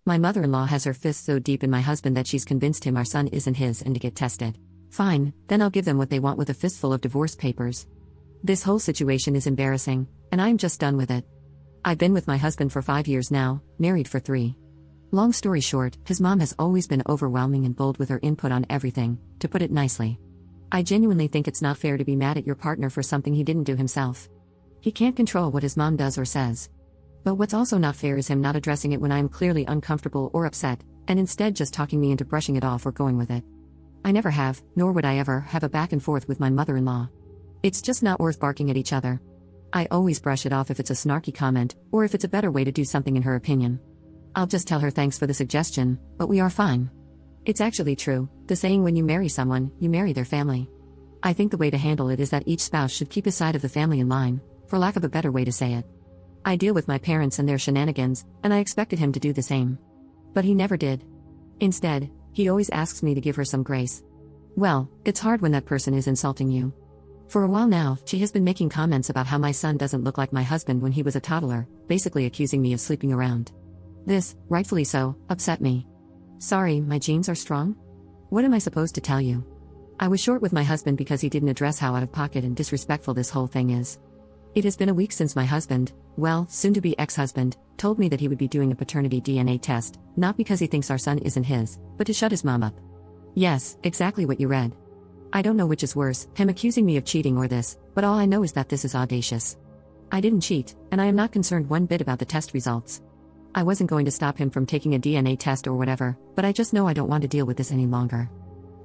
My mother-in-law has her fists so deep in my husband that she's convinced him our son isn't his and to get tested. Fine, then I'll give them what they want with a fistful of divorce papers. This whole situation is embarrassing, and I'm just done with it. I've been with my husband for 5 years now, married for 3. Long story short, his mom has always been overwhelming and bold with her input on everything, to put it nicely. I genuinely think it's not fair to be mad at your partner for something he didn't do himself. He can't control what his mom does or says. But what's also not fair is him not addressing it when I am clearly uncomfortable or upset, and instead just talking me into brushing it off or going with it. I never have, nor would I ever, have a back and forth with my mother-in-law. It's just not worth barking at each other. I always brush it off if it's a snarky comment, or if it's a better way to do something in her opinion. I'll just tell her thanks for the suggestion, but we are fine. It's actually true, the saying when you marry someone, you marry their family. I think the way to handle it is that each spouse should keep his side of the family in line, for lack of a better way to say it. I deal with my parents and their shenanigans, and I expected him to do the same. But he never did. Instead, he always asks me to give her some grace. Well, it's hard when that person is insulting you. For a while now, she has been making comments about how my son doesn't look like my husband when he was a toddler, basically accusing me of sleeping around. This, rightfully so, upset me. Sorry, my genes are strong? What am I supposed to tell you? I was short with my husband because he didn't address how out of pocket and disrespectful this whole thing is. It has been a week since my husband, well, soon-to-be ex-husband, told me that he would be doing a paternity DNA test, not because he thinks our son isn't his, but to shut his mom up. Yes, exactly what you read. I don't know which is worse, him accusing me of cheating or this, but all I know is that this is audacious. I didn't cheat, and I am not concerned one bit about the test results. I wasn't going to stop him from taking a DNA test or whatever, but I just know I don't want to deal with this any longer.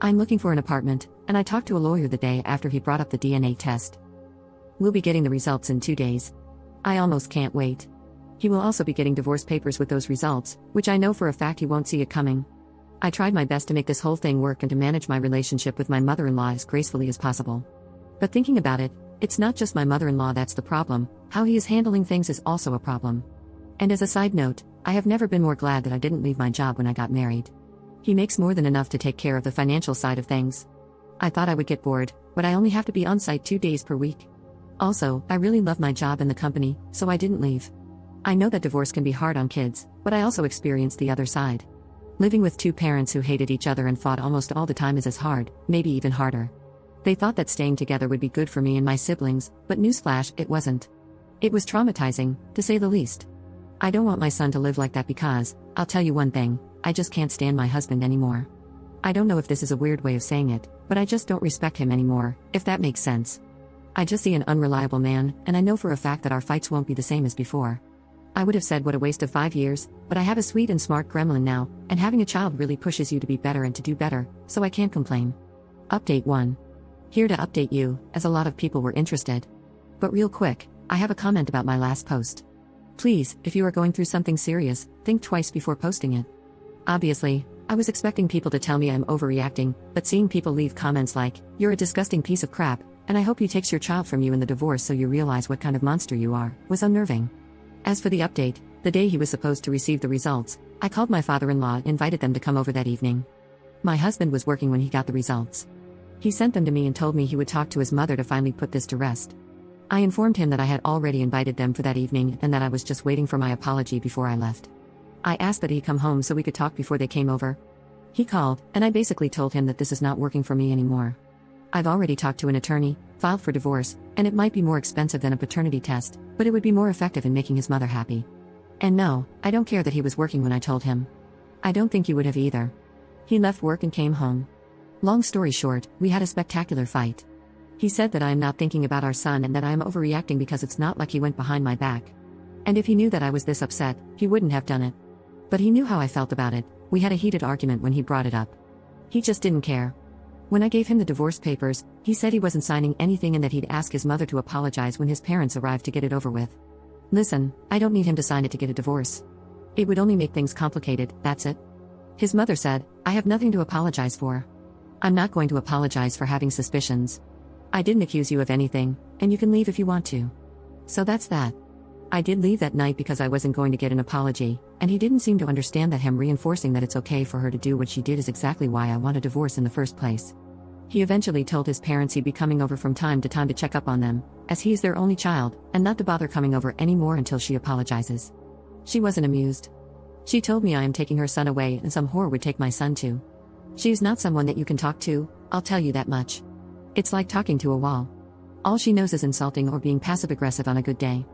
I'm looking for an apartment, and I talked to a lawyer the day after he brought up the DNA test. We'll be getting the results in 2 days. I almost can't wait. He will also be getting divorce papers with those results, which I know for a fact he won't see it coming. I tried my best to make this whole thing work and to manage my relationship with my mother-in-law as gracefully as possible. But thinking about it, it's not just my mother-in-law that's the problem, how he is handling things is also a problem. And as a side note, I have never been more glad that I didn't leave my job when I got married. He makes more than enough to take care of the financial side of things. I thought I would get bored, but I only have to be on site 2 days per week. Also, I really love my job and the company, so I didn't leave. I know that divorce can be hard on kids, but I also experienced the other side. Living with 2 parents who hated each other and fought almost all the time is as hard, maybe even harder. They thought that staying together would be good for me and my siblings, but newsflash, it wasn't. It was traumatizing, to say the least. I don't want my son to live like that because, I'll tell you one thing, I just can't stand my husband anymore. I don't know if this is a weird way of saying it, but I just don't respect him anymore, if that makes sense. I just see an unreliable man, and I know for a fact that our fights won't be the same as before. I would have said what a waste of 5 years, but I have a sweet and smart gremlin now, and having a child really pushes you to be better and to do better, so I can't complain. Update 1. Here to update you, as a lot of people were interested. But real quick, I have a comment about my last post. Please, if you are going through something serious, think twice before posting it. Obviously, I was expecting people to tell me I'm overreacting, but seeing people leave comments like, "You're a disgusting piece of crap, and I hope he takes your child from you in the divorce so you realize what kind of monster you are," was unnerving. As for the update, the day he was supposed to receive the results, I called my father-in-law and invited them to come over that evening. My husband was working when he got the results. He sent them to me and told me he would talk to his mother to finally put this to rest. I informed him that I had already invited them for that evening and that I was just waiting for my apology before I left. I asked that he come home so we could talk before they came over. He called, and I basically told him that this is not working for me anymore. I've already talked to an attorney, filed for divorce, and it might be more expensive than a paternity test, but it would be more effective in making his mother happy. And no, I don't care that he was working when I told him. I don't think you would have either. He left work and came home. Long story short, we had a spectacular fight. He said that I am not thinking about our son and that I am overreacting because it's not like he went behind my back. And if he knew that I was this upset, he wouldn't have done it. But he knew how I felt about it. We had a heated argument when he brought it up. He just didn't care. When I gave him the divorce papers, he said he wasn't signing anything and that he'd ask his mother to apologize when his parents arrived to get it over with. Listen, I don't need him to sign it to get a divorce. It would only make things complicated, that's it. His mother said, "I have nothing to apologize for. I'm not going to apologize for having suspicions. I didn't accuse you of anything, and you can leave if you want to." So that's that. I did leave that night because I wasn't going to get an apology, and he didn't seem to understand that him reinforcing that it's okay for her to do what she did is exactly why I want a divorce in the first place. He eventually told his parents he'd be coming over from time to time to check up on them, as he is their only child, and not to bother coming over anymore until she apologizes. She wasn't amused. She told me I am taking her son away and some whore would take my son too. She is not someone that you can talk to, I'll tell you that much. It's like talking to a wall. All she knows is insulting or being passive-aggressive on a good day.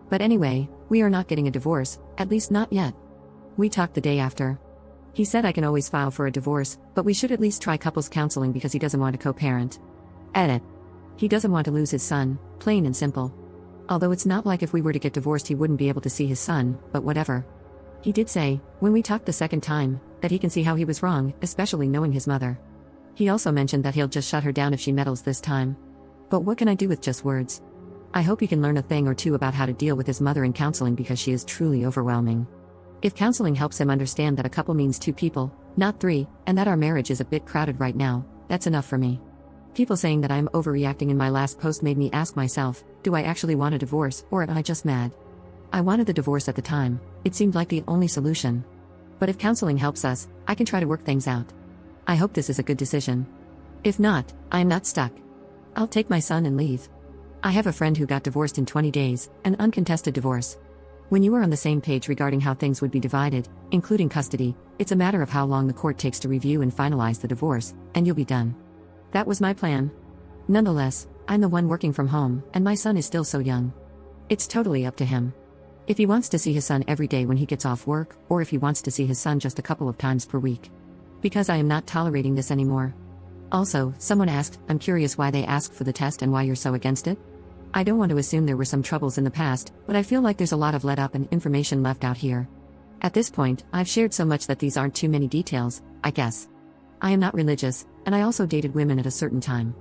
But anyway, we are not getting a divorce, at least not yet. We talked the day after. He said I can always file for a divorce, but we should at least try couples counseling because he doesn't want to co-parent. Edit. He doesn't want to lose his son, plain and simple. Although it's not like if we were to get divorced he wouldn't be able to see his son, but whatever. He did say, when we talked the second time, that he can see how he was wrong, especially knowing his mother. He also mentioned that he'll just shut her down if she meddles this time. But what can I do with just words? I hope he can learn a thing or two about how to deal with his mother in counseling because she is truly overwhelming. If counseling helps him understand that a couple means two people, not three, and that our marriage is a bit crowded right now, that's enough for me. People saying that I'm overreacting in my last post made me ask myself, do I actually want a divorce, or am I just mad? I wanted the divorce at the time, it seemed like the only solution. But if counseling helps us, I can try to work things out. I hope this is a good decision. If not, I'm not stuck. I'll take my son and leave. I have a friend who got divorced in 20 days, an uncontested divorce. When you are on the same page regarding how things would be divided, including custody, it's a matter of how long the court takes to review and finalize the divorce, and you'll be done. That was my plan. Nonetheless, I'm the one working from home, and my son is still so young. It's totally up to him. If he wants to see his son every day when he gets off work, or if he wants to see his son just a couple of times per week. Because I am not tolerating this anymore. Also, someone asked, I'm curious why they asked for the test and why you're so against it? I don't want to assume there were some troubles in the past, but I feel like there's a lot of let up and information left out here. At this point, I've shared so much that these aren't too many details, I guess. I am not religious, and I also dated women at a certain time.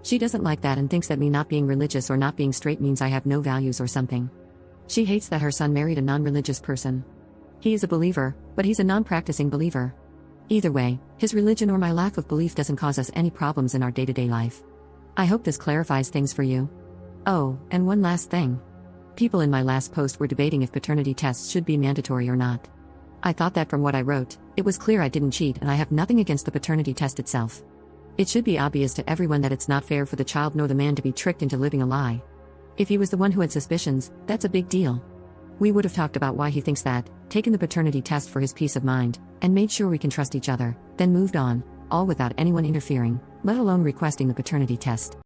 She doesn't like that and thinks that me not being religious or not being straight means I have no values or something. She hates that her son married a non-religious person. He is a believer, but he's a non-practicing believer. Either way, his religion or my lack of belief doesn't cause us any problems in our day-to-day life. I hope this clarifies things for you. Oh, and one last thing. People in my last post were debating if paternity tests should be mandatory or not. I thought that from what I wrote, it was clear I didn't cheat and I have nothing against the paternity test itself. It should be obvious to everyone that it's not fair for the child nor the man to be tricked into living a lie. If he was the one who had suspicions, that's a big deal. We would have talked about why he thinks that, taken the paternity test for his peace of mind, and made sure we can trust each other, then moved on, all without anyone interfering, let alone requesting the paternity test.